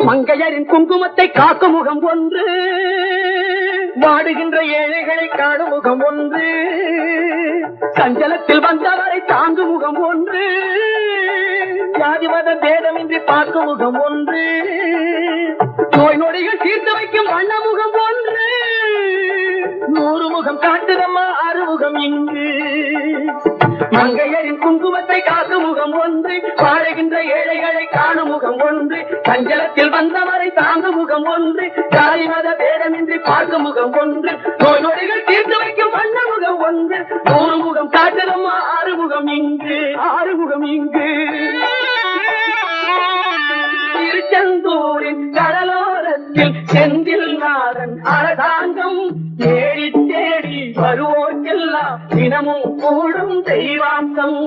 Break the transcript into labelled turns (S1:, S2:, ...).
S1: மங்கையரின் குங்குமத்தை காக்கும் முகம் ஒன்று, வாடுகின்ற ஏழைகளை காணும் முகம் ஒன்று, சஞ்சலத்தில் வந்தவரை தாங்கும் முகம் ஒன்று, ஜாதிமத பேதமின்றி பார்க்கும் முகம் ஒன்று, நோய் நொடிகள் தீர்த்து வைக்கும் வண்ண முகம் ஒன்று, 100 முகம் காட்டுதம்மா அறுமுகம் இங்கு. மங்கையரின் குங்குமத்தை காக்கும் முகம் ஒன்று, வாழுகின்ற ஏழைகளை காணும் முகம் ஒன்று, சஞ்சலத்தில் வந்தவரை தாங்கும் முகம் ஒன்று, ஜாதி மத பேதமின்றி பார்க்கும் முகம் ஒன்று, நோய் நொடிகள் தீர்த்து வைக்கும் வண்ண முகம் ஒன்று, 100 முகம் காட்டுதம்மா ஆறுமுகம் இங்கு. ஆறுமுகம் இங்கு. திருச்செந்தூரின் கடலோரத்தில் செந்தில் நாதன் அரசாங்கம் தேடி தேடி வருவோர்க்கெல்லாம் தினமும் கூடும் தெய்வாம்சம்.